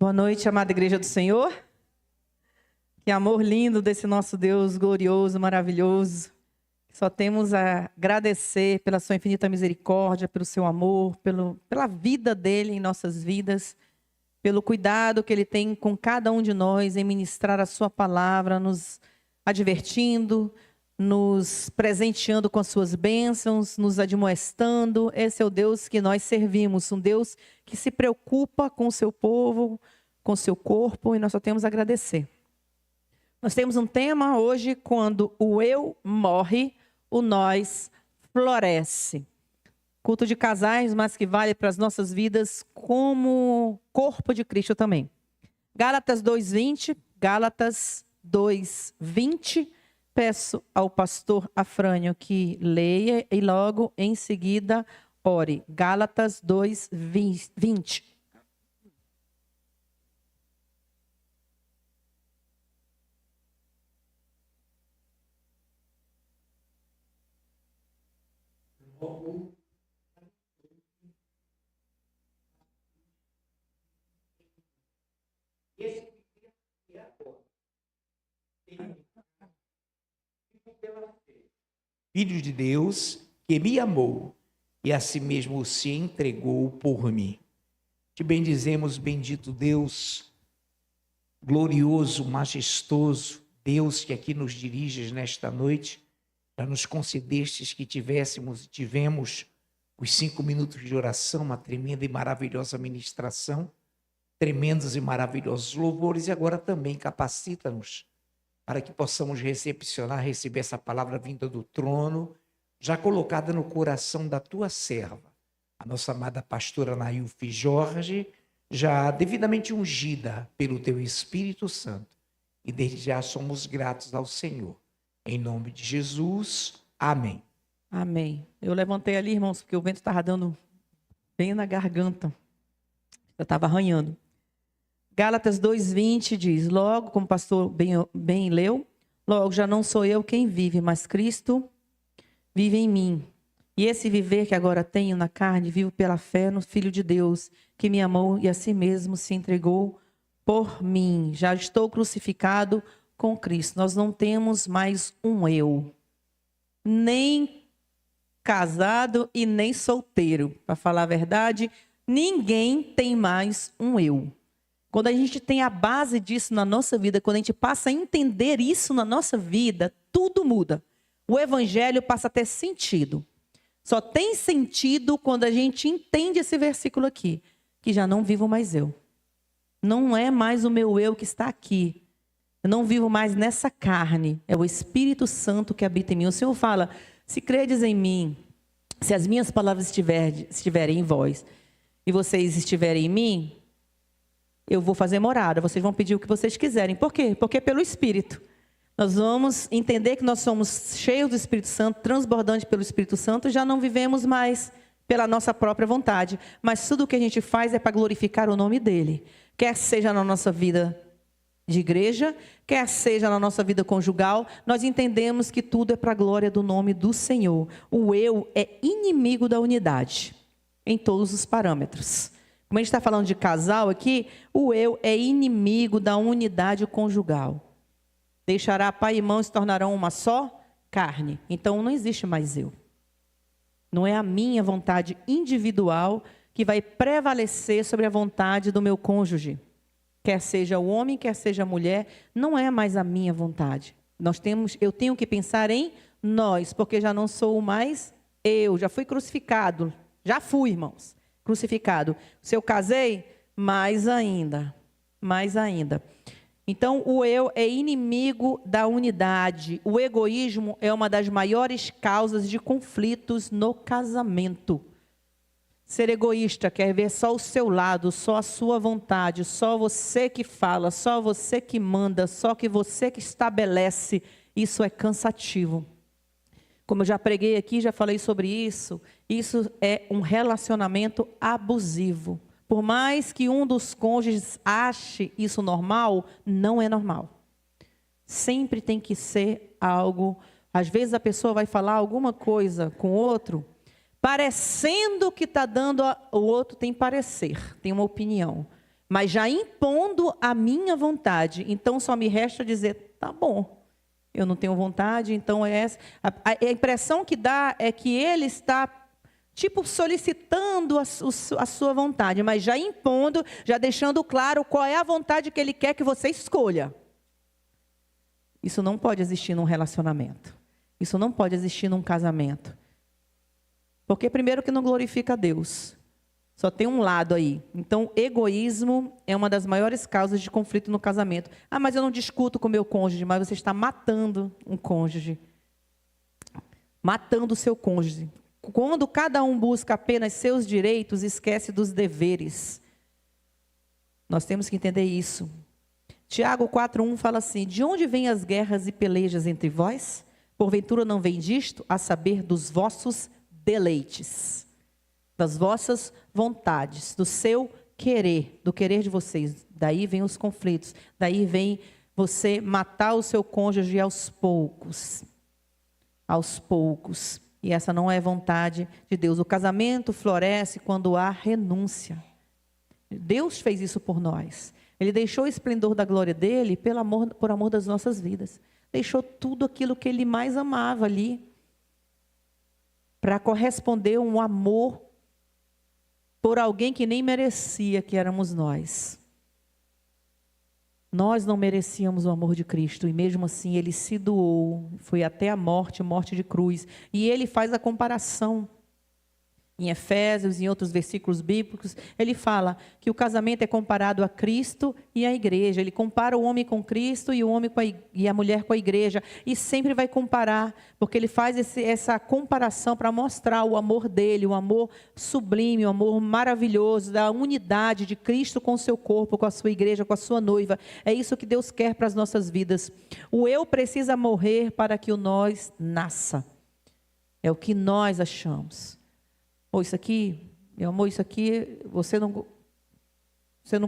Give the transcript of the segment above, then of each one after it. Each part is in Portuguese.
Boa noite, amada Igreja do Senhor. Que amor lindo desse nosso Deus glorioso, maravilhoso. Só temos a agradecer pela sua infinita misericórdia, pelo seu amor, pela vida dele em nossas vidas, pelo cuidado que ele tem com cada um de nós em ministrar a sua palavra, nos advertindo, nos presenteando com as suas bênçãos, nos admoestando. Esse é o Deus que nós servimos, um Deus que se preocupa com o seu povo, com o seu corpo, e nós só temos a agradecer. Nós temos um tema hoje: quando o eu morre, o nós floresce. Culto de casais, mas que vale para as nossas vidas como corpo de Cristo também. Gálatas 2:20, Gálatas 2:20. Peço ao pastor Afrânio que leia e logo em seguida ore. Gálatas 2:20. Filho de Deus, que me amou e a si mesmo se entregou por mim. Te bendizemos, bendito Deus, glorioso, majestoso, Deus que aqui nos diriges nesta noite, já nos concedestes que tivemos os 5 minutos de oração, uma tremenda e maravilhosa ministração, tremendos e maravilhosos louvores, e agora também capacita-nos para que possamos receber essa palavra vinda do trono, já colocada no coração da tua serva, a nossa amada pastora Nailfe Jorge, já devidamente ungida pelo teu Espírito Santo. E desde já somos gratos ao Senhor. Em nome de Jesus, amém. Amém. Eu levantei ali, irmãos, porque o vento estava dando bem na garganta. Eu estava arranhando. Gálatas 2:20 diz: logo, como o pastor bem leu, logo já não sou eu quem vive, mas Cristo vive em mim. E esse viver que agora tenho na carne, vivo pela fé no Filho de Deus, que me amou e a si mesmo se entregou por mim. Já estou crucificado com Cristo. Nós não temos mais um eu, nem casado e nem solteiro. Para falar a verdade, ninguém tem mais um eu. Quando a gente tem a base disso na nossa vida, quando a gente passa a entender isso na nossa vida, tudo muda. O evangelho passa a ter sentido. Só tem sentido quando a gente entende esse versículo aqui, que já não vivo mais eu. Não é mais o meu eu que está aqui. Eu não vivo mais nessa carne. É o Espírito Santo que habita em mim. O Senhor fala: se credes em mim, se as minhas palavras estiverem em vós e vocês estiverem em mim, eu vou fazer morada, vocês vão pedir o que vocês quiserem. Por quê? Porque pelo Espírito. Nós vamos entender que nós somos cheios do Espírito Santo, transbordantes pelo Espírito Santo, já não vivemos mais pela nossa própria vontade. Mas tudo o que a gente faz é para glorificar o nome dEle. Quer seja na nossa vida de igreja, quer seja na nossa vida conjugal, nós entendemos que tudo é para a glória do nome do Senhor. O eu é inimigo da unidade, em todos os parâmetros. Como a gente está falando de casal aqui, o eu é inimigo da unidade conjugal. Deixará pai e mãe, se tornarão uma só carne. Então não existe mais eu. Não é a minha vontade individual que vai prevalecer sobre a vontade do meu cônjuge. Quer seja o homem, quer seja a mulher, não é mais a minha vontade. Eu tenho que pensar em nós, porque já não sou mais eu, já fui crucificado. Já fui, irmãos. Crucificado. Se eu casei, mais ainda. Mais ainda. Então, o eu é inimigo da unidade. O egoísmo é uma das maiores causas de conflitos no casamento. Ser egoísta quer ver só o seu lado, só a sua vontade, só você que fala, só você que manda, só que você que estabelece. Isso é cansativo. Como eu já preguei aqui, já falei sobre isso, isso é um relacionamento abusivo. Por mais que um dos cônjuges ache isso normal, não é normal. Sempre tem que ser algo. Às vezes a pessoa vai falar alguma coisa com o outro, parecendo que está dando, o outro tem parecer, tem uma opinião. mas já impondo a minha vontade. Então, só me resta dizer, tá bom, eu não tenho vontade, então é essa. A impressão que dá é que ele está, tipo, solicitando a sua vontade, mas já impondo, já deixando claro qual é a vontade que ele quer que você escolha. Isso não pode existir num relacionamento. Isso não pode existir num casamento. Porque, primeiro, que não glorifica a Deus. Só tem um lado aí. Então, egoísmo é uma das maiores causas de conflito no casamento. Ah, mas eu não discuto com meu cônjuge, mas você está matando um cônjuge. Matando o seu cônjuge. Quando cada um busca apenas seus direitos, esquece dos deveres. Nós temos que entender isso. Tiago 4:1 fala assim: de onde vêm as guerras e pelejas entre vós? Porventura não vem disto, a saber, dos vossos deleites, das vossas vontades, do seu querer, do querer de vocês. Daí vem os conflitos, daí vem você matar o seu cônjuge aos poucos. Aos poucos. E essa não é vontade de Deus. O casamento floresce quando há renúncia. Deus fez isso por nós. Ele deixou o esplendor da glória dele por amor das nossas vidas. Deixou tudo aquilo que ele mais amava ali, para corresponder um amor por alguém que nem merecia, que éramos nós. Nós não merecíamos o amor de Cristo, e mesmo assim ele se doou, foi até a morte, morte de cruz. E ele faz a comparação. Em Efésios, em outros versículos bíblicos, ele fala que o casamento é comparado a Cristo e à igreja. Ele compara o homem com Cristo e o homem e a mulher com a igreja. E sempre vai comparar, porque ele faz essa comparação para mostrar o amor dele, o amor sublime, o amor maravilhoso, da unidade de Cristo com o seu corpo, com a sua igreja, com a sua noiva. É isso que Deus quer para as nossas vidas. O eu precisa morrer para que o nós nasça. É o que nós achamos. Ou isso aqui, meu amor, isso aqui, você não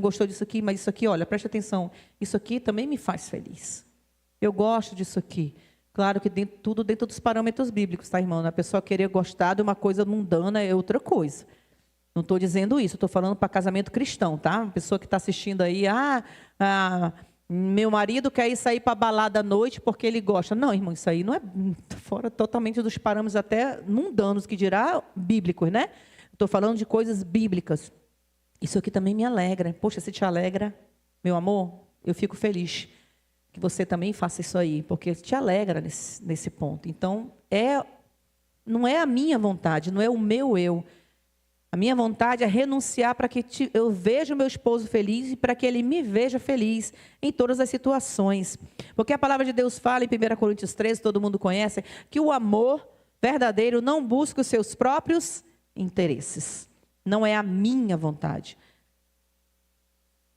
gostou disso aqui, mas isso aqui, olha, preste atenção, isso aqui também me faz feliz. Eu gosto disso aqui. Claro que tudo dentro dos parâmetros bíblicos, tá, irmão? A pessoa querer gostar de uma coisa mundana é outra coisa. Não estou dizendo isso, estou falando para casamento cristão, tá? A pessoa que está assistindo aí, meu marido quer ir sair para balada à noite porque ele gosta. Não, irmão, isso aí não é fora totalmente dos parâmetros até mundanos, que dirá bíblicos, né? Estou falando de coisas bíblicas. Isso aqui também me alegra. Poxa, se te alegra, meu amor, eu fico feliz que você também faça isso aí, porque te alegra nesse ponto. Então, não é a minha vontade, não é o meu eu. A minha vontade é renunciar para que eu veja o meu esposo feliz e para que ele me veja feliz em todas as situações. Porque a palavra de Deus fala em 1 Coríntios 13, todo mundo conhece, que o amor verdadeiro não busca os seus próprios interesses. Não é a minha vontade.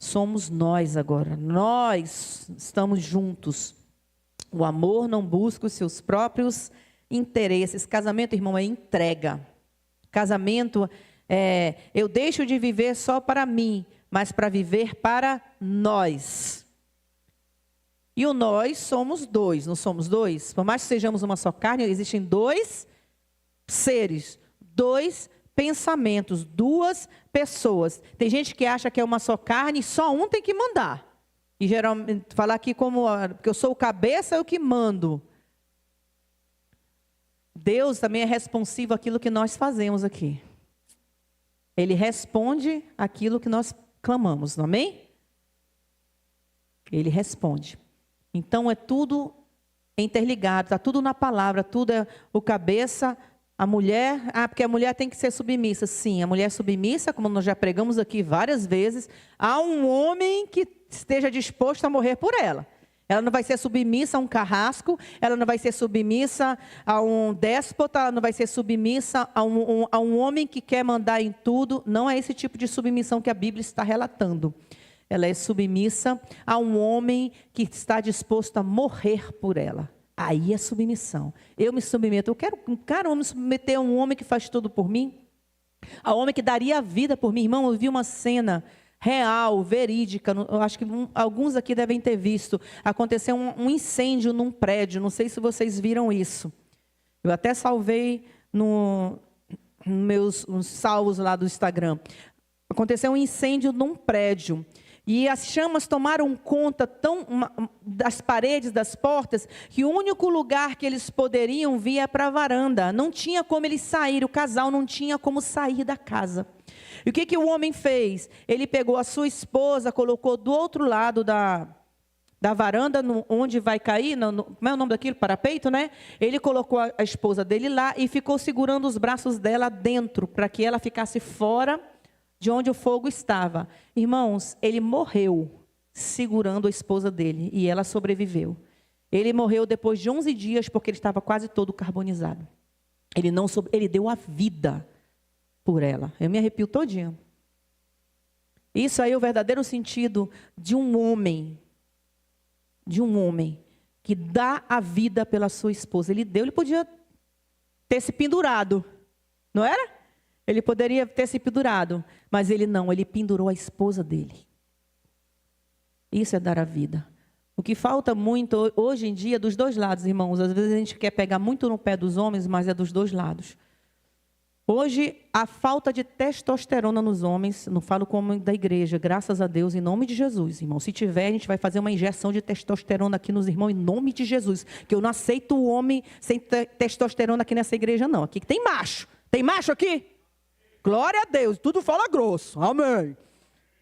Somos nós agora. Nós estamos juntos. O amor não busca os seus próprios interesses. Casamento, irmão, é entrega. Casamento eu deixo de viver só para mim, mas para viver para nós. E o nós somos dois, não somos dois? Por mais que sejamos uma só carne, existem dois seres, dois pensamentos, duas pessoas. Tem gente que acha que é uma só carne e só um tem que mandar. E geralmente, falar aqui como, porque eu sou o cabeça, eu que mando. Deus também é responsivo àquilo que nós fazemos aqui. Ele responde aquilo que nós clamamos, não amém? Ele responde. Então é tudo interligado, está tudo na palavra, tudo é o cabeça, a mulher. Porque a mulher tem que ser submissa. Sim, a mulher é submissa, como nós já pregamos aqui várias vezes, a um homem que esteja disposto a morrer por ela. Ela não vai ser submissa a um carrasco, ela não vai ser submissa a um déspota, ela não vai ser submissa a um homem que quer mandar em tudo. Não é esse tipo de submissão que a Bíblia está relatando. Ela é submissa a um homem que está disposto a morrer por ela. Aí é submissão. Eu me submeto. Eu quero me submeter a um homem que faz tudo por mim. A um homem que daria a vida por mim. Irmão, eu vi uma cena real, verídica, eu acho que alguns aqui devem ter visto. Aconteceu um incêndio num prédio, não sei se vocês viram isso. Eu até salvei nos meus salvos lá do Instagram. Aconteceu um incêndio num prédio. E as chamas tomaram conta das paredes, das portas, que o único lugar que eles poderiam vir é para a varanda. Não tinha como eles saírem, o casal não tinha como sair da casa. E o que o homem fez? Ele pegou a sua esposa, colocou do outro lado da varanda, onde vai cair, como é o nome daquilo? Parapeito, né? Ele colocou a esposa dele lá e ficou segurando os braços dela dentro, para que ela ficasse fora de onde o fogo estava. Irmãos, ele morreu segurando a esposa dele e ela sobreviveu. Ele morreu depois de 11 dias porque ele estava quase todo carbonizado. Ele deu a vida por ela. Eu me arrepio todinho. Isso aí é o verdadeiro sentido de um homem que dá a vida pela sua esposa. Ele podia ter se pendurado, não era? Ele poderia ter se pendurado, mas ele não, ele pendurou a esposa dele. Isso é dar a vida. O que falta muito hoje em dia, dos dois lados, irmãos, às vezes a gente quer pegar muito no pé dos homens, mas é dos dois lados. Hoje, a falta de testosterona nos homens, não falo como da igreja, graças a Deus, em nome de Jesus, irmão. Se tiver, a gente vai fazer uma injeção de testosterona aqui nos irmãos, em nome de Jesus. Que eu não aceito o homem sem testosterona aqui nessa igreja, não. Aqui tem macho. Tem macho aqui? Glória a Deus, tudo fala grosso, amém.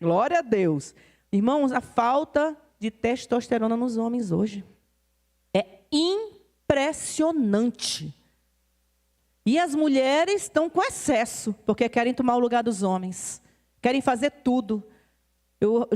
Glória a Deus. Irmãos, a falta de testosterona nos homens hoje é impressionante. E as mulheres estão com excesso, porque querem tomar o lugar dos homens, querem fazer tudo. Eu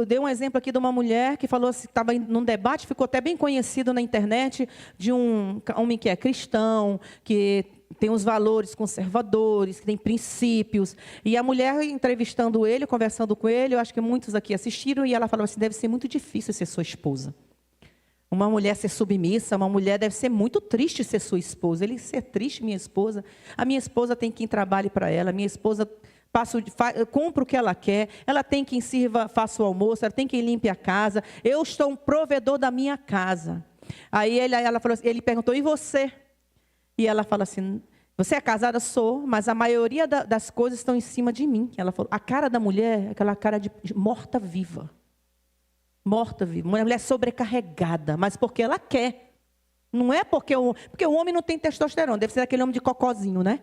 dei um exemplo aqui de uma mulher que falou assim, estava num debate, ficou até bem conhecido na internet, de um homem que é cristão, que tem os valores conservadores, que tem princípios. E a mulher entrevistando ele, conversando com ele, eu acho que muitos aqui assistiram, e ela falou assim, deve ser muito difícil ser sua esposa. Uma mulher ser submissa, uma mulher deve ser muito triste ser sua esposa. Ele ser triste, minha esposa. A minha esposa tem quem trabalhe para ela, a minha esposa compra o que ela quer, ela tem quem sirva, faça o almoço, ela tem quem limpe a casa. Eu sou um provedor da minha casa. Aí ela falou assim, ele perguntou, e você? E ela fala assim, você é casada? Sou, mas a maioria das coisas estão em cima de mim. Ela falou, a cara da mulher é aquela cara de morta-viva. Morta-viva. Uma mulher sobrecarregada, mas porque ela quer. Não é porque o homem não tem testosterona, deve ser aquele homem de cocozinho, né?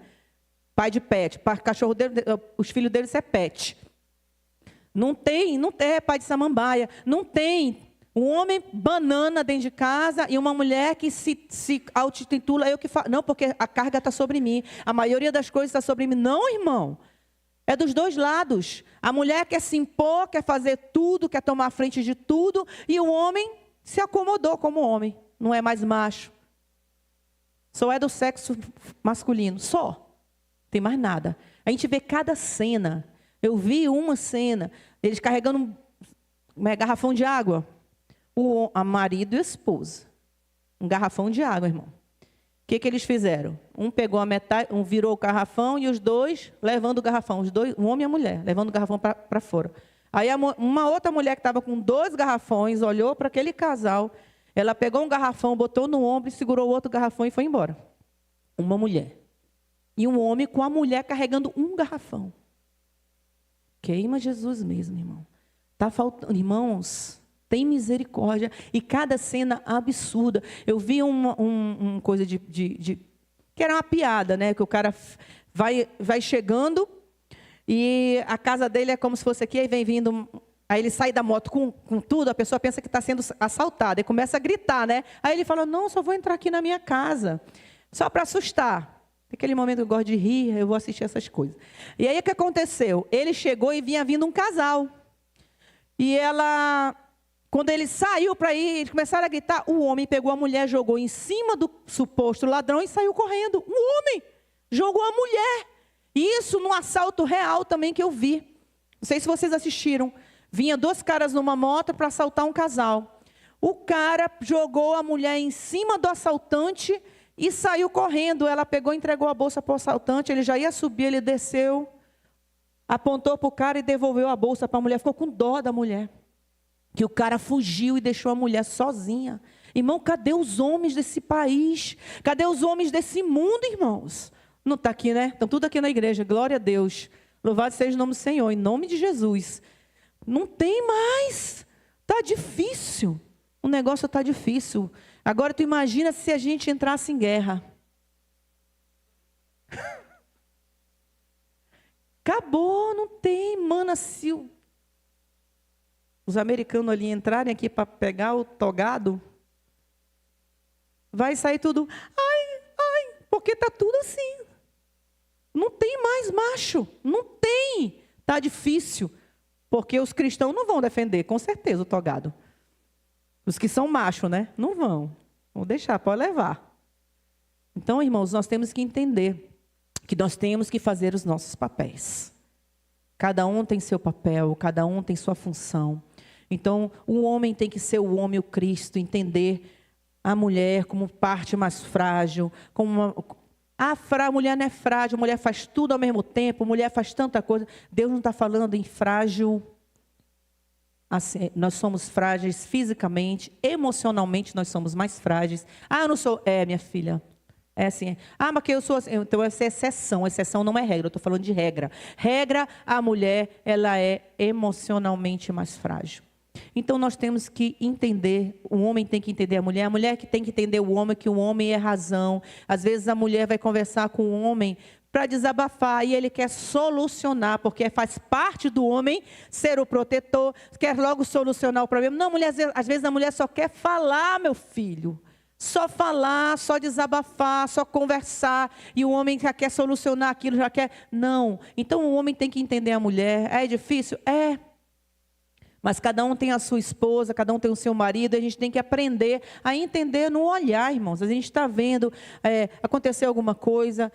Pai de pet, cachorro dele, os filhos dele, isso é pet. Não tem pai de samambaia, não tem. Um homem banana dentro de casa e uma mulher que se auto-intitula eu que faço. Não, porque a carga está sobre mim. A maioria das coisas está sobre mim. Não, irmão. É dos dois lados. A mulher quer se impor, quer fazer tudo, quer tomar a frente de tudo. E o homem se acomodou como homem. Não é mais macho. Só é do sexo masculino. Só. Não tem mais nada. A gente vê cada cena. Eu vi uma cena. Eles carregando um garrafão de água. A marido e a esposa. Um garrafão de água, irmão. O que eles fizeram? Um pegou a metade, um virou o garrafão e os dois levando o garrafão. Os dois, um homem e a mulher, levando o garrafão para fora. Aí uma outra mulher que estava com 2 garrafões, olhou para aquele casal. Ela pegou um garrafão, botou no ombro e segurou o outro garrafão e foi embora. Uma mulher. E um homem com a mulher carregando um garrafão. Queima Jesus mesmo, irmão. Está faltando, irmãos... Tem misericórdia. E cada cena absurda. Eu vi uma coisa que era uma piada, né? Que o cara vai chegando e a casa dele é como se fosse aqui, aí vem vindo... Aí ele sai da moto com tudo, a pessoa pensa que está sendo assaltada. E começa a gritar, né? Aí ele fala, não, só vou entrar aqui na minha casa. Só para assustar. Naquele momento que eu gosto de rir, eu vou assistir essas coisas. E aí o que aconteceu? Ele chegou e vinha vindo um casal. E ela... Quando ele saiu para ir, eles começaram a gritar, o homem pegou a mulher, jogou em cima do suposto ladrão e saiu correndo. Um homem jogou a mulher. E isso num assalto real também que eu vi. Não sei se vocês assistiram. Vinha 2 caras numa moto para assaltar um casal. O cara jogou a mulher em cima do assaltante e saiu correndo. Ela pegou e entregou a bolsa para o assaltante. Ele já ia subir, ele desceu, apontou para o cara e devolveu a bolsa para a mulher. Ficou com dó da mulher. Que o cara fugiu e deixou a mulher sozinha. Irmão, cadê os homens desse país? Cadê os homens desse mundo, irmãos? Não está aqui, né? Estão tudo aqui na igreja, glória a Deus. Louvado seja o nome do Senhor, em nome de Jesus. Não tem mais. Está difícil. O negócio está difícil. Agora, tu imagina se a gente entrasse em guerra. Acabou, não tem, mano, se os americanos ali entrarem aqui para pegar o togado, vai sair tudo, porque está tudo assim. Não tem mais macho, não tem. Está difícil, porque os cristãos não vão defender, com certeza, o togado. Os que são machos, né? Não vão. Vão deixar, pode levar. Então, irmãos, nós temos que entender que nós temos que fazer os nossos papéis. Cada um tem seu papel, cada um tem sua função. Então, o homem tem que ser o homem, o Cristo, entender a mulher como parte mais frágil, como a mulher não é frágil, a mulher faz tudo ao mesmo tempo, a mulher faz tanta coisa. Deus não está falando em frágil. Assim, nós somos frágeis fisicamente, emocionalmente nós somos mais frágeis. Eu não sou. Minha filha. É assim. Mas que eu sou assim. Então, essa é exceção. Exceção não é regra. Eu estou falando de regra. Regra, a mulher, ela é emocionalmente mais frágil. Então, nós temos que entender, o homem tem que entender a mulher que tem que entender o homem, que o homem é razão. Às vezes, a mulher vai conversar com o homem para desabafar, e ele quer solucionar, porque faz parte do homem ser o protetor, quer logo solucionar o problema. Não, mulher, às vezes a mulher só quer falar, meu filho. Só falar, só desabafar, só conversar. E o homem já quer solucionar aquilo, já quer... Não. Então, o homem tem que entender a mulher. É difícil? É. Mas cada um tem a sua esposa, cada um tem o seu marido. A gente tem que aprender a entender no olhar, irmãos. A gente está vendo, acontecer alguma coisa...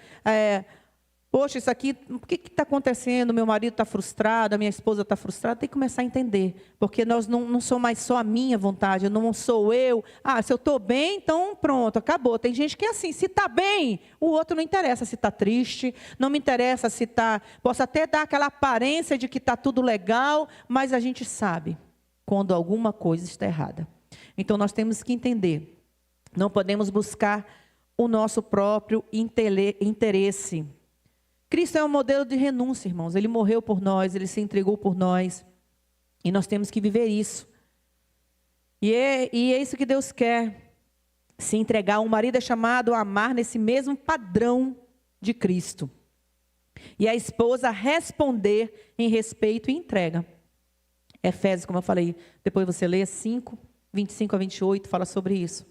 Poxa, isso aqui, o que está acontecendo? Meu marido está frustrado, a minha esposa está frustrada. Tem que começar a entender. Porque nós não somos mais só a minha vontade, não sou eu. Se eu estou bem, então pronto, acabou. Tem gente que é assim, se está bem, o outro não interessa se está triste, não me interessa se está... Posso até dar aquela aparência de que está tudo legal, mas a gente sabe quando alguma coisa está errada. Então, nós temos que entender. Não podemos buscar o nosso próprio interesse. Cristo é um modelo de renúncia, irmãos. Ele morreu por nós, ele se entregou por nós. E nós temos que viver isso. E é isso que Deus quer. Se entregar. Um marido é chamado a amar nesse mesmo padrão de Cristo. E a esposa responder em respeito e entrega. Efésios, como eu falei, depois você lê 5, 25 a 28, fala sobre isso.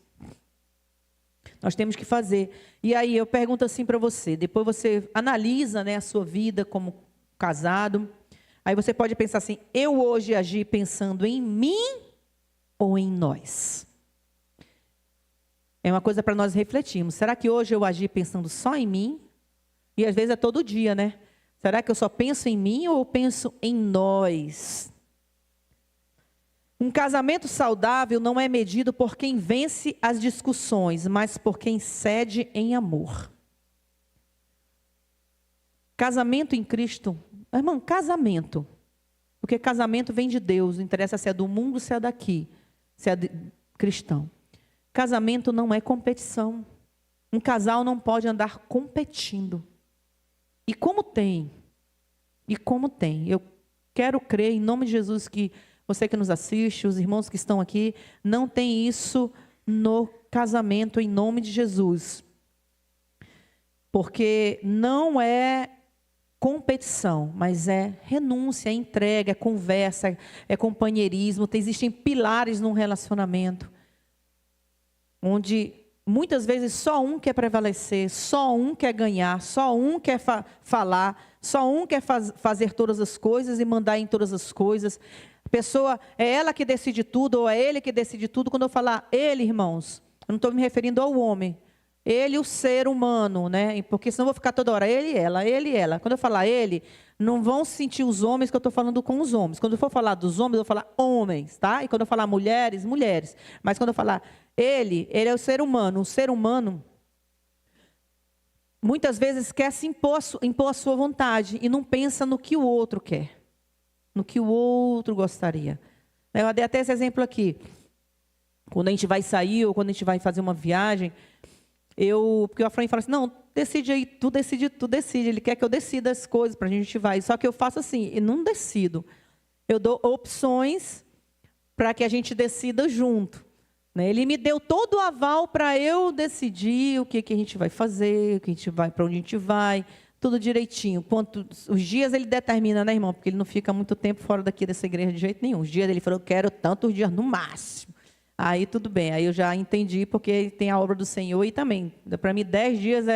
Nós temos que fazer. E aí eu pergunto assim para você, depois você analisa, né, a sua vida como casado. Aí você pode pensar assim, eu hoje agi pensando em mim ou em nós? É uma coisa para nós refletirmos. Será que hoje eu agi pensando só em mim? E às vezes é todo dia, né? Será que eu só penso em mim ou eu penso em nós? Um casamento saudável não é medido por quem vence as discussões, mas por quem cede em amor. Casamento em Cristo, irmão, casamento. Porque casamento vem de Deus, não interessa se é do mundo ou se é daqui, se é cristão. Casamento não é competição. Um casal não pode andar competindo. E como tem? Eu quero crer em nome de Jesus que você que nos assiste, os irmãos que estão aqui, não tem isso no casamento em nome de Jesus. Porque não é competição, mas é renúncia, é entrega, é conversa, é companheirismo. Existem pilares num relacionamento, onde muitas vezes só um quer prevalecer, só um quer ganhar, só um quer falar, só um quer fazer todas as coisas e mandar em todas as coisas. A pessoa, é ela que decide tudo, ou é ele que decide tudo. Quando eu falar ele, irmãos, eu não estou me referindo ao homem. Ele, o ser humano, né? Porque senão eu vou ficar toda hora, ele e ela, ele e ela. Quando eu falar ele, não vão sentir os homens que eu estou falando com os homens. Quando eu for falar dos homens, eu vou falar homens, tá? E quando eu falar mulheres, mulheres. Mas quando eu falar ele é o ser humano. O ser humano, muitas vezes, quer se impor a sua vontade e não pensa no que o outro quer. No que o outro gostaria. Eu dei até esse exemplo aqui. Quando a gente vai sair ou quando a gente vai fazer uma viagem, porque o Afraim fala assim, não, decide aí, tu decide. Ele quer que eu decida as coisas para a gente vai. Só que eu faço assim, e não decido. Eu dou opções para que a gente decida junto. Né? Ele me deu todo o aval para eu decidir o que a gente vai fazer, o que a gente vai, para onde a gente vai, tudo direitinho. Os dias ele determina, né, irmão? Porque ele não fica muito tempo fora daqui dessa igreja de jeito nenhum. Os dias ele falou, eu quero tantos dias no máximo. Aí tudo bem, aí eu já entendi, porque tem a obra do Senhor e também, para mim 10 dias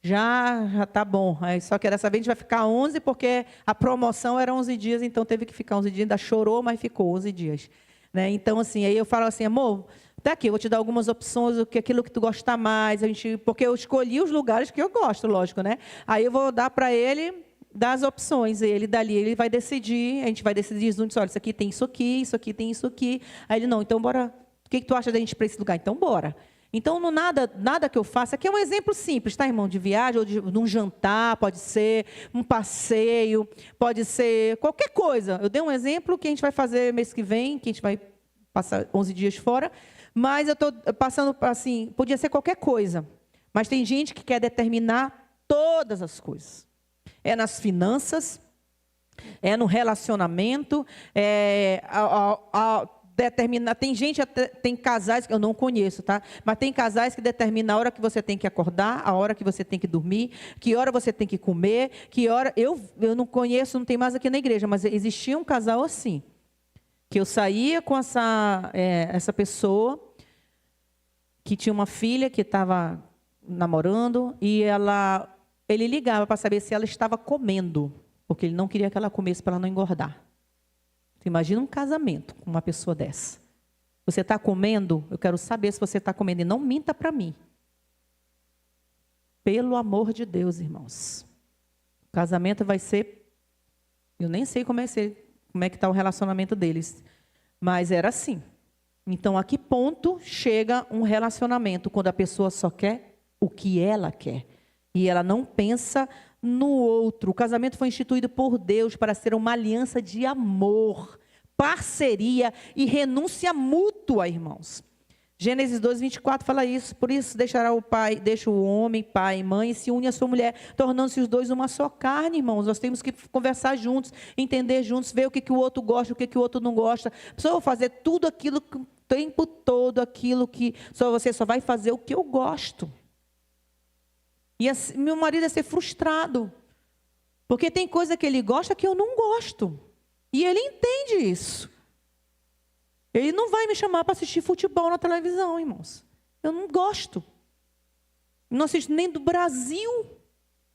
já tá bom. Aí, só que dessa vez a gente vai ficar 11, porque a promoção era 11 dias, então teve que ficar 11 dias, ainda chorou, mas ficou 11 dias. Né? Então, assim, aí eu falo assim, amor, tá aqui, eu vou te dar algumas opções, aquilo que tu gosta mais, porque eu escolhi os lugares que eu gosto, lógico, né? Aí eu vou dar para ele das opções, ele dali, ele vai decidir, a gente vai decidir juntos, olha, isso aqui tem isso aqui, isso aqui tem isso aqui. Aí ele, não, então bora, o que tu acha da gente ir para esse lugar? Então bora. Então, nada que eu faça, aqui é um exemplo simples, tá, irmão? De viagem, ou de um jantar, pode ser um passeio, pode ser qualquer coisa. Eu dei um exemplo que a gente vai fazer mês que vem, que a gente vai passar 11 dias fora, mas eu estou passando, assim, podia ser qualquer coisa. Mas tem gente que quer determinar todas as coisas. É nas finanças, é no relacionamento, tem gente, tem casais que eu não conheço, tá? Mas tem casais que determinam a hora que você tem que acordar, a hora que você tem que dormir, que hora você tem que comer, que hora... Eu não conheço, não tem mais aqui na igreja, mas existia um casal assim, que eu saía com essa pessoa, que tinha uma filha que estava namorando, e ele ligava para saber se ela estava comendo, porque ele não queria que ela comesse para ela não engordar. Imagina um casamento com uma pessoa dessa. Você está comendo? Eu quero saber se você está comendo. E não minta para mim. Pelo amor de Deus, irmãos. O casamento vai ser... Eu nem sei como é que está o relacionamento deles. Mas era assim. Então, a que ponto chega um relacionamento quando a pessoa só quer o que ela quer? E ela não pensa no outro. O casamento foi instituído por Deus para ser uma aliança de amor, parceria e renúncia mútua, irmãos. Gênesis 2, 24 fala isso. Por isso deixa o homem, pai e mãe, e se une à sua mulher, tornando-se os dois uma só carne, irmãos. Nós temos que conversar juntos, entender juntos, ver o que o outro gosta, o que o outro não gosta. Só vou fazer tudo aquilo, o tempo todo, aquilo que você só vai fazer o que eu gosto. E assim, meu marido ia ser frustrado, porque tem coisa que ele gosta que eu não gosto. E ele entende isso. Ele não vai me chamar para assistir futebol na televisão, irmãos. Eu não gosto. Não assisto nem do Brasil.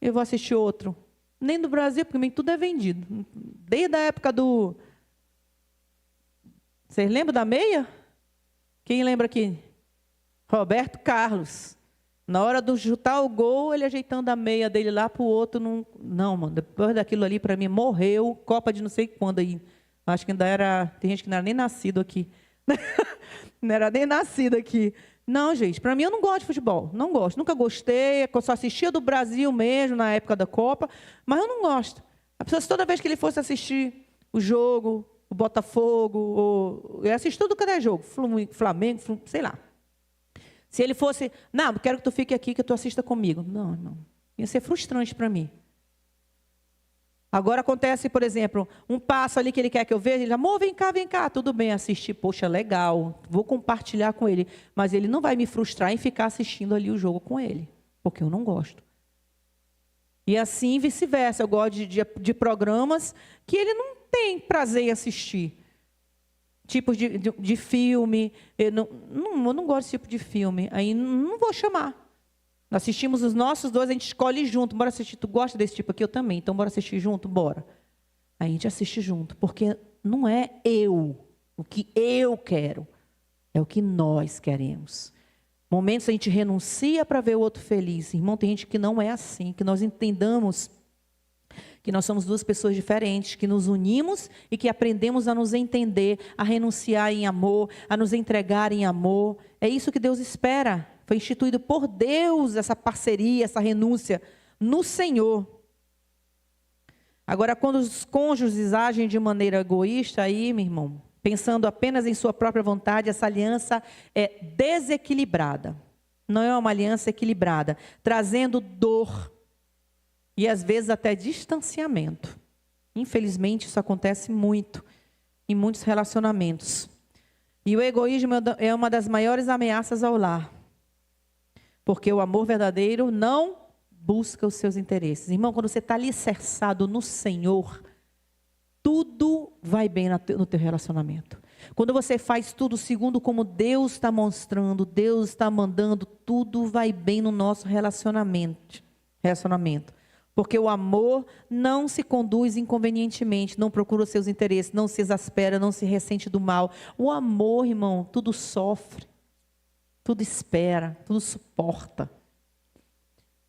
Eu vou assistir outro. Nem do Brasil, porque tudo é vendido. Desde a época do... Vocês lembram da meia? Quem lembra aqui? Roberto Carlos. Na hora de chutar o gol, ele ajeitando a meia dele lá para o outro. Não, mano, depois daquilo ali, para mim, morreu. Copa de não sei quando aí. Acho que ainda era... Tem gente que não era nem nascido aqui. Não era nem nascido aqui. Não, gente, para mim eu não gosto de futebol. Não gosto. Nunca gostei. Eu só assistia do Brasil mesmo, na época da Copa. Mas eu não gosto. A pessoa, toda vez que ele fosse assistir o jogo, o Botafogo, eu assisto tudo cada jogo. Flamengo, sei lá. Se ele fosse, não, quero que tu fique aqui, que tu assista comigo. Não, não. Ia ser frustrante para mim. Agora acontece, por exemplo, um passo ali que ele quer que eu veja, ele, amor, vem cá, tudo bem, assistir, poxa, legal, vou compartilhar com ele. Mas ele não vai me frustrar em ficar assistindo ali o jogo com ele, porque eu não gosto. E assim vice-versa, eu gosto de programas que ele não tem prazer em assistir. Tipos de filme, eu não gosto desse tipo de filme, aí não vou chamar. Nós assistimos os nossos dois, a gente escolhe junto, bora assistir, tu gosta desse tipo aqui? Eu também, então bora assistir junto? Bora. Aí a gente assiste junto, porque não é o que eu quero, é o que nós queremos. Momentos a gente renuncia para ver o outro feliz. Irmão, tem gente que não é assim, que nós entendamos que nós somos duas pessoas diferentes, que nos unimos e que aprendemos a nos entender, a renunciar em amor, a nos entregar em amor. É isso que Deus espera. Foi instituído por Deus essa parceria, essa renúncia no Senhor. Agora, quando os cônjuges agem de maneira egoísta, aí, meu irmão, pensando apenas em sua própria vontade, essa aliança é desequilibrada. Não é uma aliança equilibrada, trazendo dor e às vezes até distanciamento. Infelizmente, isso acontece muito em muitos relacionamentos. E o egoísmo é uma das maiores ameaças ao lar. Porque o amor verdadeiro não busca os seus interesses. Irmão, quando você está alicerçado no Senhor, tudo vai bem no teu relacionamento. Quando você faz tudo segundo como Deus está mostrando, Deus está mandando, tudo vai bem no nosso relacionamento. Porque o amor não se conduz inconvenientemente, não procura os seus interesses, não se exaspera, não se ressente do mal. O amor, irmão, tudo sofre, tudo espera, tudo suporta.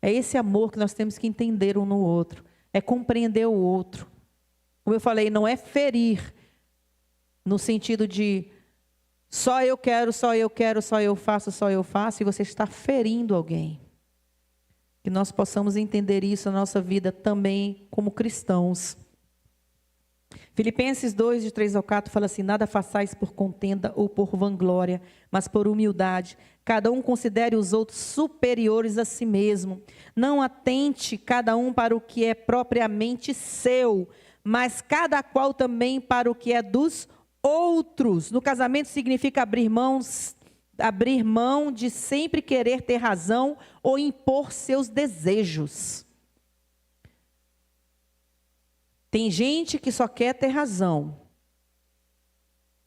É esse amor que nós temos que entender um no outro, é compreender o outro. Como eu falei, não é ferir, no sentido de só eu quero, só eu faço, e você está ferindo alguém. Que nós possamos entender isso na nossa vida também como cristãos. Filipenses 2, de 3 ao 4, fala assim: nada façais por contenda ou por vanglória, mas por humildade. Cada um considere os outros superiores a si mesmo. Não atente cada um para o que é propriamente seu, mas cada qual também para o que é dos outros. No casamento significa abrir mão de sempre querer ter razão ou impor seus desejos. Tem gente que só quer ter razão.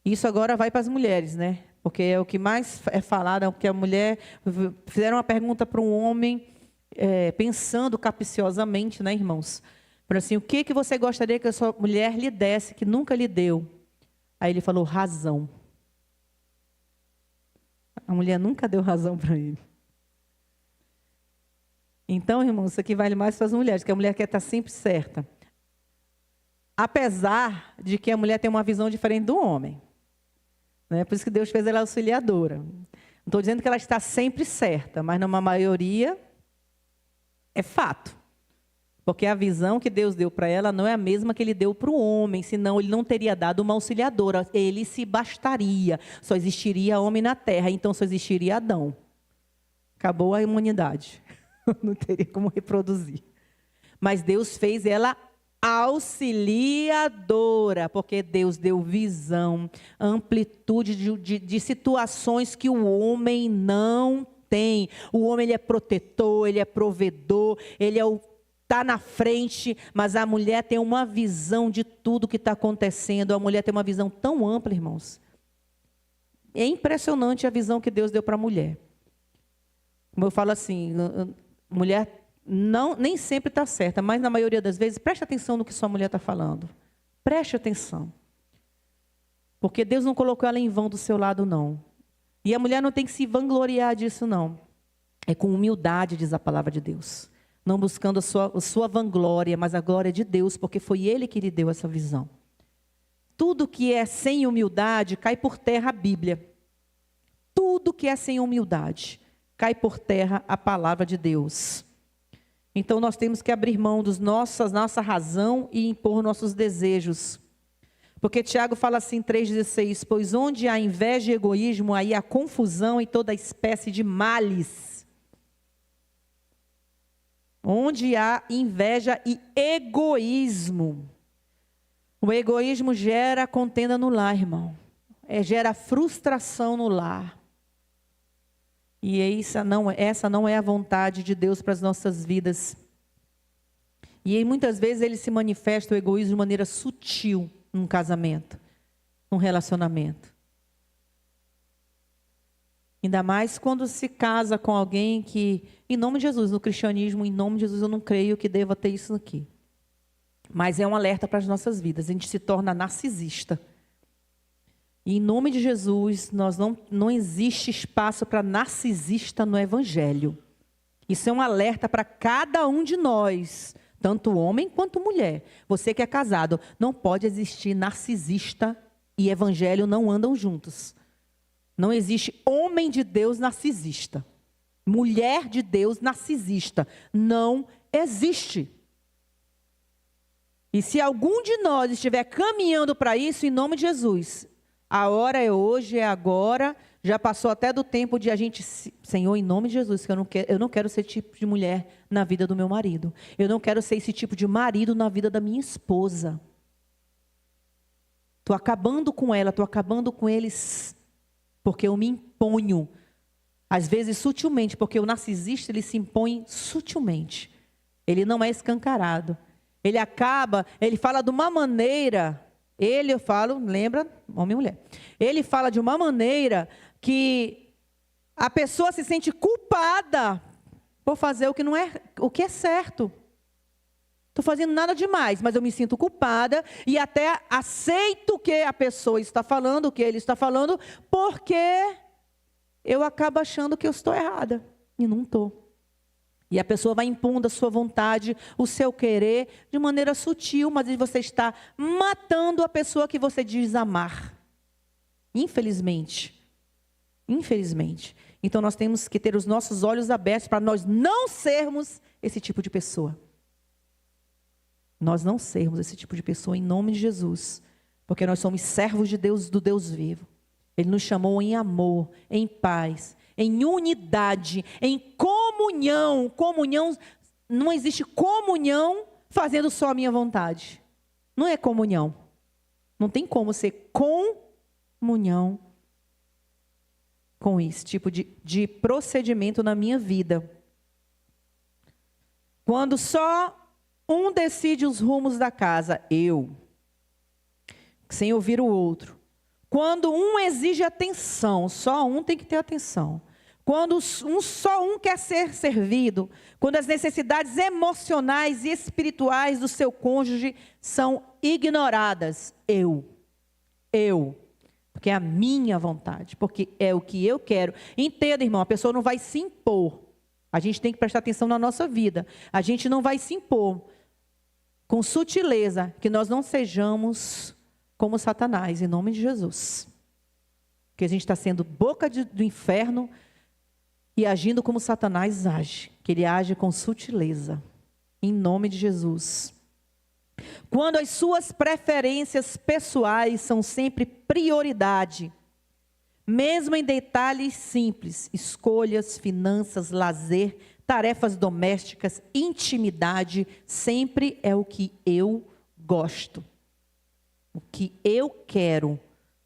Isso agora vai para as mulheres, né? Porque é o que mais é falado, é o que a mulher... Fizeram uma pergunta para um homem, pensando capciosamente, né, irmãos? Para assim, o que você gostaria que a sua mulher lhe desse, que nunca lhe deu? Aí ele falou, razão. A mulher nunca deu razão para ele. Então, irmãos, isso aqui vale mais para as mulheres, que a mulher quer estar sempre certa. Apesar de que a mulher tem uma visão diferente do homem. Né? Por isso que Deus fez ela auxiliadora. Não estou dizendo que ela está sempre certa, mas numa maioria é fato. Porque a visão que Deus deu para ela não é a mesma que Ele deu para o homem, senão Ele não teria dado uma auxiliadora. Ele se bastaria. Só existiria homem na terra, então só existiria Adão. Acabou a humanidade. Não teria como reproduzir. Mas Deus fez ela auxiliadora, porque Deus deu visão, amplitude de situações que o homem não tem. O homem, ele é protetor, ele é provedor, ele é o está na frente, mas a mulher tem uma visão de tudo que está acontecendo. A mulher tem uma visão tão ampla, irmãos. É impressionante a visão que Deus deu para a mulher. Como eu falo assim, mulher nem sempre está certa, mas na maioria das vezes, preste atenção no que sua mulher está falando. Preste atenção. Porque Deus não colocou ela em vão do seu lado, não. E a mulher não tem que se vangloriar disso, não. É com humildade, diz a palavra de Deus. Não buscando a sua vanglória, mas a glória de Deus, porque foi Ele que lhe deu essa visão. Tudo que é sem humildade, cai por terra a Bíblia. Tudo que é sem humildade, cai por terra a palavra de Deus. Então nós temos que abrir mão da nossa razão e impor nossos desejos. Porque Tiago fala assim, 3,16, pois onde há inveja e egoísmo, aí há confusão e toda espécie de males. Onde há inveja e egoísmo. O egoísmo gera contenda no lar, irmão. Gera frustração no lar. E essa não é a vontade de Deus para as nossas vidas. E aí, muitas vezes ele se manifesta o egoísmo de maneira sutil num casamento, num relacionamento. Ainda mais quando se casa com alguém que, em nome de Jesus, no cristianismo, em nome de Jesus, eu não creio que deva ter isso aqui. Mas é um alerta para as nossas vidas. A gente se torna narcisista. E em nome de Jesus, não existe espaço para narcisista no Evangelho. Isso é um alerta para cada um de nós, tanto homem quanto mulher. Você que é casado, não pode existir narcisista e Evangelho não andam juntos. Não existe homem de Deus narcisista. Mulher de Deus narcisista. Não existe. E se algum de nós estiver caminhando para isso, em nome de Jesus, a hora é hoje, é agora, Já passou até do tempo de a gente, Senhor, em nome de Jesus, que eu não quero ser esse tipo de mulher na vida do meu marido. Eu não quero ser esse tipo de marido na vida da minha esposa. Estou acabando com ela, estou acabando com eles, porque eu me imponho. Às vezes sutilmente, porque o narcisista, ele se impõe sutilmente. Ele não é escancarado. Ele fala de uma maneira, lembra, homem e mulher. Ele fala de uma maneira que a pessoa se sente culpada por fazer o que é certo. Estou fazendo nada demais, mas eu me sinto culpada e até aceito o que a pessoa está falando, o que ele está falando, porque eu acabo achando que eu estou errada e não estou. E a pessoa vai impondo a sua vontade, o seu querer, de maneira sutil, mas você está matando a pessoa que você diz amar. Infelizmente. Infelizmente. Então nós temos que ter os nossos olhos abertos para nós não sermos esse tipo de pessoa. Nós não sermos esse tipo de pessoa em nome de Jesus. Porque nós somos servos de Deus, do Deus vivo. Ele nos chamou em amor, em paz, em unidade, em comunhão. Comunhão, não existe comunhão fazendo só a minha vontade. Não é comunhão. Não tem como ser comunhão com esse tipo de procedimento na minha vida. Quando só um decide os rumos da casa, sem ouvir o outro. Quando um exige atenção, só um tem que ter atenção. Quando só um quer ser servido, quando as necessidades emocionais e espirituais do seu cônjuge são ignoradas, porque é a minha vontade, porque é o que eu quero. Entenda, irmão, a pessoa não vai se impor. A gente tem que prestar atenção na nossa vida. A gente não vai se impor com sutileza, que nós não sejamos como Satanás, em nome de Jesus. Que a gente está sendo boca do inferno e agindo como Satanás age. Que ele age com sutileza, em nome de Jesus. Quando as suas preferências pessoais são sempre prioridade, mesmo em detalhes simples, escolhas, finanças, lazer, tarefas domésticas, intimidade, sempre é o que eu gosto. O que eu quero,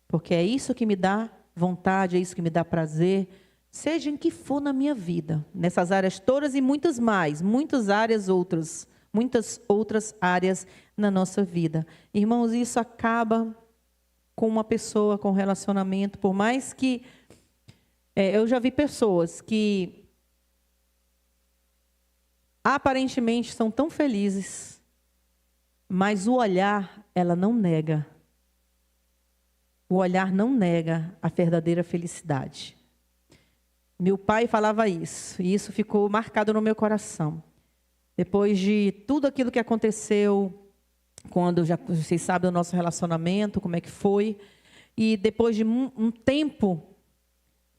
porque é isso que me dá vontade, é isso que me dá prazer, seja em que for na minha vida, nessas áreas todas e muitas mais, muitas outras áreas na nossa vida. Irmãos, isso acaba com uma pessoa, com um relacionamento, por mais que eu já vi pessoas que aparentemente são tão felizes, mas o olhar, ela não nega. O olhar não nega a verdadeira felicidade. Meu pai falava isso, e isso ficou marcado no meu coração. Depois de tudo aquilo que aconteceu, quando vocês sabem o nosso relacionamento, como é que foi, e depois de um tempo,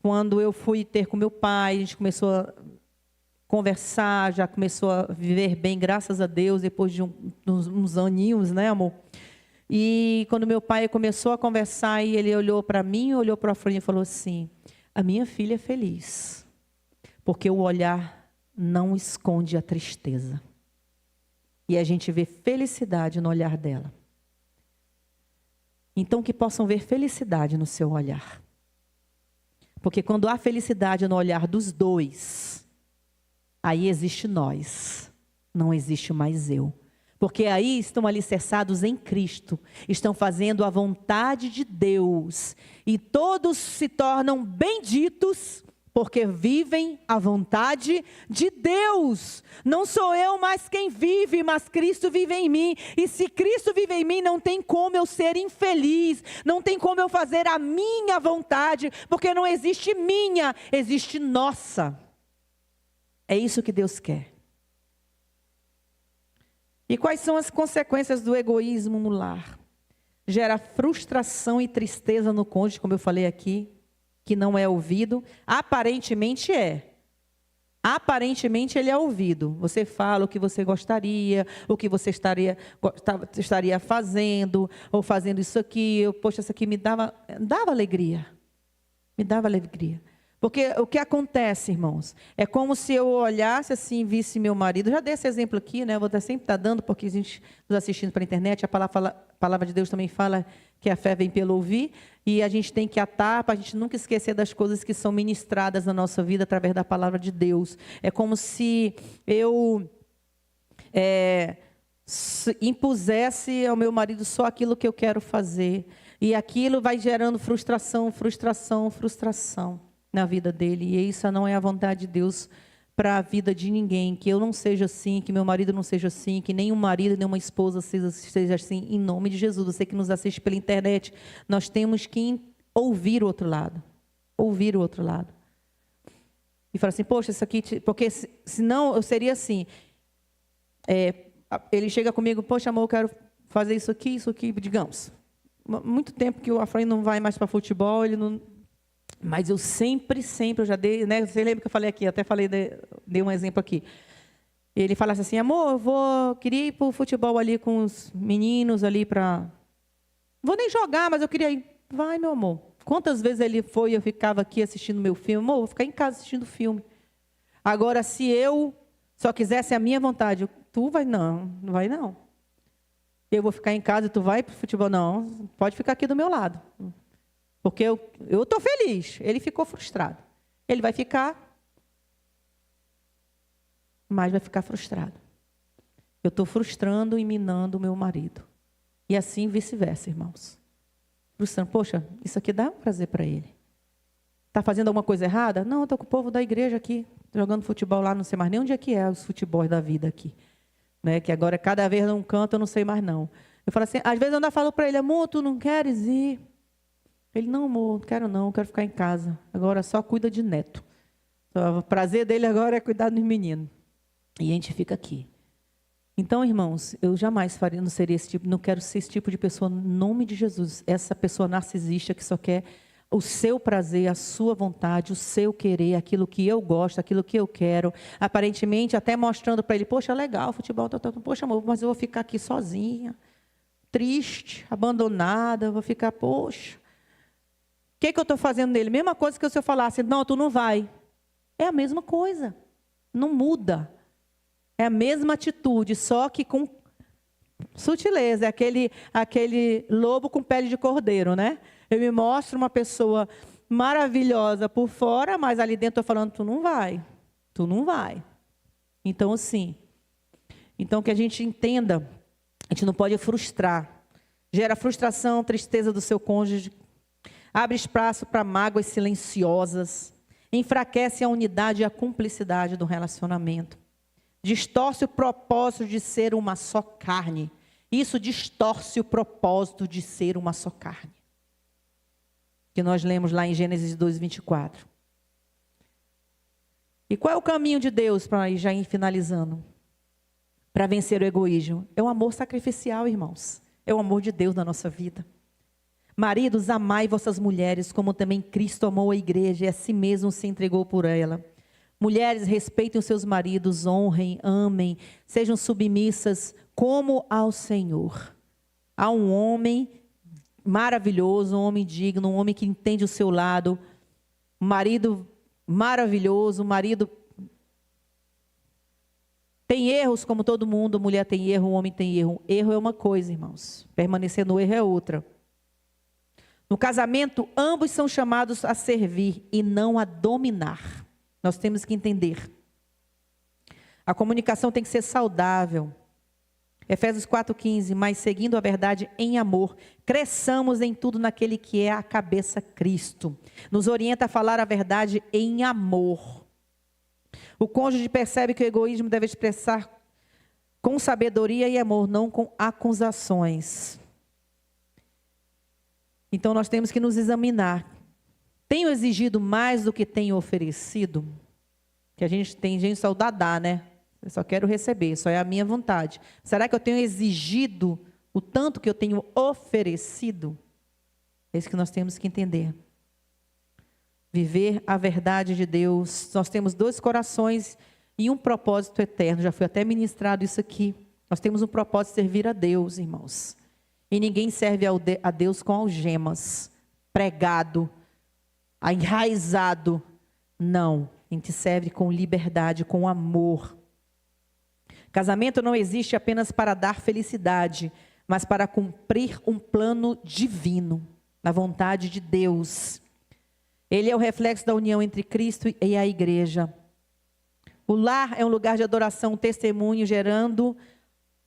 quando eu fui ter com meu pai, a gente começou a conversar, já começou a viver bem, graças a Deus, depois de uns aninhos, né, amor? E quando meu pai começou a conversar, e ele olhou para mim, olhou para a frente e falou assim: a minha filha é feliz, porque o olhar não esconde a tristeza. E a gente vê felicidade no olhar dela. Então, que possam ver felicidade no seu olhar. Porque quando há felicidade no olhar dos dois, aí existe nós, não existe mais eu. Porque aí estão alicerçados em Cristo, estão fazendo a vontade de Deus. E todos se tornam benditos, porque vivem a vontade de Deus. Não sou eu mais quem vive, mas Cristo vive em mim. E se Cristo vive em mim, não tem como eu ser infeliz. Não tem como eu fazer a minha vontade, porque não existe minha, existe nossa. É isso que Deus quer. E quais são as consequências do egoísmo no lar? Gera frustração e tristeza no cônjuge, como eu falei aqui, que não é ouvido. Aparentemente é. Aparentemente ele é ouvido. Você fala o que você gostaria, o que você estaria fazendo, ou fazendo isso aqui. Poxa, isso aqui me dava alegria. Me dava alegria. Porque o que acontece, irmãos, é como se eu olhasse assim, visse meu marido. Já dei esse exemplo aqui, né? Eu vou sempre estar dando, porque a gente nos assistindo pela internet, a palavra de Deus também fala que a fé vem pelo ouvir, e a gente tem que atar para a gente nunca esquecer das coisas que são ministradas na nossa vida através da palavra de Deus. É como se eu impusesse ao meu marido só aquilo que eu quero fazer, e aquilo vai gerando frustração na vida dele, e isso não é a vontade de Deus para a vida de ninguém. Que eu não seja assim, que meu marido não seja assim, que nenhum marido, nenhuma esposa seja assim, em nome de Jesus. Você que nos assiste pela internet, nós temos que ouvir o outro lado, e falar assim, poxa, isso aqui, porque senão eu seria assim, ele chega comigo, poxa amor, eu quero fazer isso aqui, digamos, muito tempo que o Afraim não vai mais para futebol, ele não... Mas eu sempre, eu já dei, né? Você lembra que eu falei aqui, até falei, dei um exemplo aqui. Ele falasse assim, amor, queria ir para o futebol ali com os meninos ali para... Vou nem jogar, mas eu queria ir. Vai, meu amor. Quantas vezes ele foi e eu ficava aqui assistindo meu filme? Amor, vou ficar em casa assistindo filme. Agora, se eu só quisesse a minha vontade, tu vai? Não vai não. Eu vou ficar em casa e tu vai para o futebol? Não, pode ficar aqui do meu lado. Porque eu estou feliz. Ele ficou frustrado. Ele vai ficar, mas vai ficar frustrado. Eu estou frustrando e minando o meu marido. E assim vice-versa, irmãos. Frustrando. Poxa, isso aqui dá um prazer para ele. Está fazendo alguma coisa errada? Não, estou com o povo da igreja aqui, jogando futebol lá, não sei mais nem onde é que é os futebols da vida aqui. Né? Que agora, cada vez num canto, eu não sei mais não. Eu falo assim, às vezes eu ainda falo para ele, amor, tu não queres ir? Ele, não, amor, não quero ficar em casa. Agora só cuida de neto. O prazer dele agora é cuidar dos meninos. E a gente fica aqui. Então, irmãos, eu jamais faria, não quero ser esse tipo de pessoa, no nome de Jesus. Essa pessoa narcisista que só quer o seu prazer, a sua vontade, o seu querer, aquilo que eu gosto, aquilo que eu quero. Aparentemente, até mostrando para ele, poxa, legal, futebol, poxa, amor, mas eu vou ficar aqui sozinha, triste, abandonada, vou ficar, poxa. O que eu estou fazendo nele? Mesma coisa que se eu falasse, não, tu não vai. É a mesma coisa. Não muda. É a mesma atitude, só que com sutileza. É aquele lobo com pele de cordeiro, né? Eu me mostro uma pessoa maravilhosa por fora, mas ali dentro eu estou falando, tu não vai. Tu não vai. Então, assim. Então, que a gente entenda, a gente não pode frustrar. Gera frustração, tristeza do seu cônjuge. Abre espaço para mágoas silenciosas, enfraquece a unidade e a cumplicidade do relacionamento, distorce o propósito de ser uma só carne. Isso distorce o propósito de ser uma só carne. Que nós lemos lá em Gênesis 2:24. E qual é o caminho de Deus para já ir finalizando? Para vencer o egoísmo? É o amor sacrificial, irmãos. É o amor de Deus na nossa vida. Maridos, amai vossas mulheres, como também Cristo amou a igreja e a si mesmo se entregou por ela. Mulheres, respeitem os seus maridos, honrem, amem, sejam submissas como ao Senhor. Há um homem maravilhoso, um homem digno, um homem que entende o seu lado, um marido maravilhoso, um marido tem erros como todo mundo, a mulher tem erro, o homem tem erro. Erro é uma coisa, irmãos, permanecer no erro é outra. No casamento, ambos são chamados a servir e não a dominar. Nós temos que entender. A comunicação tem que ser saudável. Efésios 4:15, mas seguindo a verdade em amor, cresçamos em tudo naquele que é a cabeça, Cristo. Nos orienta a falar a verdade em amor. O cônjuge percebe que o egoísmo deve expressar com sabedoria e amor, não com acusações. Então, nós temos que nos examinar. Tenho exigido mais do que tenho oferecido? Que a gente tem gente só dá, né? Eu só quero receber, só é a minha vontade. Será que eu tenho exigido o tanto que eu tenho oferecido? É isso que nós temos que entender. Viver a verdade de Deus. Nós temos 2 corações e um propósito eterno. Já foi até ministrado isso aqui. Nós temos um propósito de servir a Deus, irmãos. E ninguém serve a Deus com algemas, pregado, enraizado. Não, a gente serve com liberdade, com amor. Casamento não existe apenas para dar felicidade, mas para cumprir um plano divino, na vontade de Deus. Ele é o reflexo da união entre Cristo e a igreja. O lar é um lugar de adoração, testemunho, gerando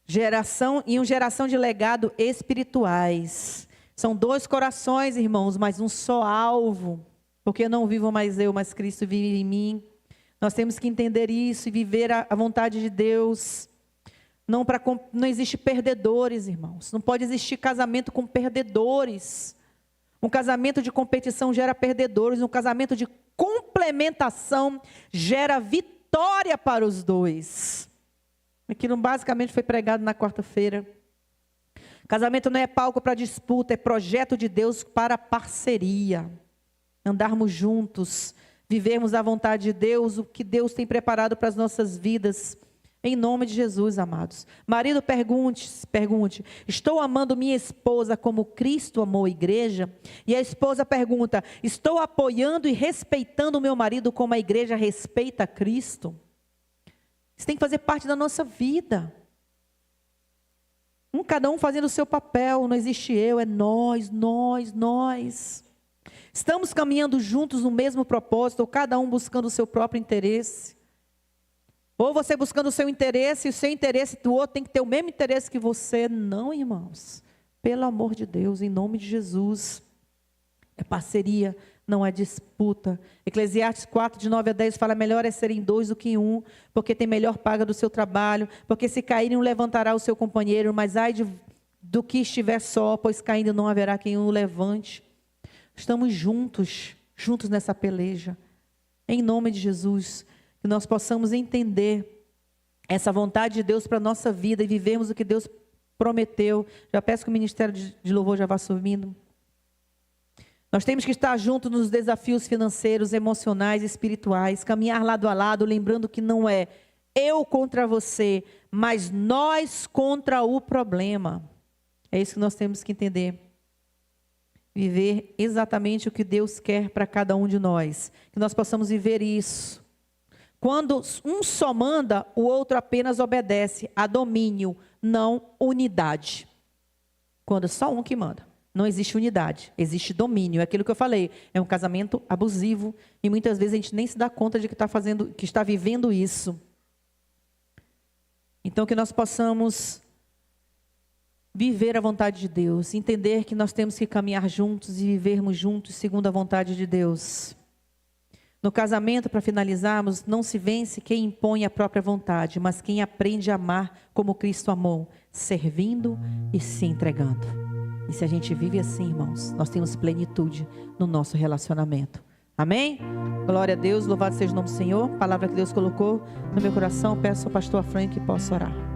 geração de legado espirituais. São 2 corações, irmãos, mas um só alvo. Porque não vivo mais eu, mas Cristo vive em mim. Nós temos que entender isso e viver a vontade de Deus. Não existe perdedores, irmãos. Não pode existir casamento com perdedores. Um casamento de competição gera perdedores. Um casamento de complementação gera vitória para os dois. Aquilo basicamente foi pregado na quarta-feira. Casamento não é palco para disputa, é projeto de Deus para parceria. Andarmos juntos, vivermos a vontade de Deus, o que Deus tem preparado para as nossas vidas. Em nome de Jesus, amados. Marido, pergunte, estou amando minha esposa como Cristo amou a igreja? E a esposa pergunta, estou apoiando e respeitando o meu marido como a igreja respeita a Cristo? Isso tem que fazer parte da nossa vida. Cada um fazendo o seu papel, não existe eu, é nós. Estamos caminhando juntos no mesmo propósito, ou cada um buscando o seu próprio interesse? Ou você buscando o seu interesse, e o seu interesse do outro tem que ter o mesmo interesse que você? Não, irmãos. Pelo amor de Deus, em nome de Jesus. É parceria, não é disputa. Eclesiastes 4, de 9 a 10, fala, melhor é serem 2 do que 1, porque tem melhor paga do seu trabalho, porque se caírem, levantará o seu companheiro, mas ai do que estiver só, pois caindo não haverá quem o levante. Estamos juntos nessa peleja. Em nome de Jesus, que nós possamos entender essa vontade de Deus para a nossa vida e vivermos o que Deus prometeu. Já peço que o ministério de louvor já vá subindo. Nós temos que estar juntos nos desafios financeiros, emocionais, espirituais, caminhar lado a lado, lembrando que não é eu contra você, mas nós contra o problema. É isso que nós temos que entender. Viver exatamente o que Deus quer para cada um de nós. Que nós possamos viver isso. Quando um só manda, o outro apenas obedece. A domínio, não unidade. Quando só um que manda. Não existe unidade, existe domínio. É aquilo que eu falei, é um casamento abusivo. E muitas vezes a gente nem se dá conta de que está vivendo isso. Então que nós possamos viver a vontade de Deus. Entender que nós temos que caminhar juntos e vivermos juntos segundo a vontade de Deus. No casamento, para finalizarmos, não se vence quem impõe a própria vontade, mas quem aprende a amar como Cristo amou, servindo e se entregando. E se a gente vive assim, irmãos, nós temos plenitude no nosso relacionamento. Amém? Glória a Deus, louvado seja o nome do Senhor. Palavra que Deus colocou no meu coração, peço ao pastor Frank que possa orar.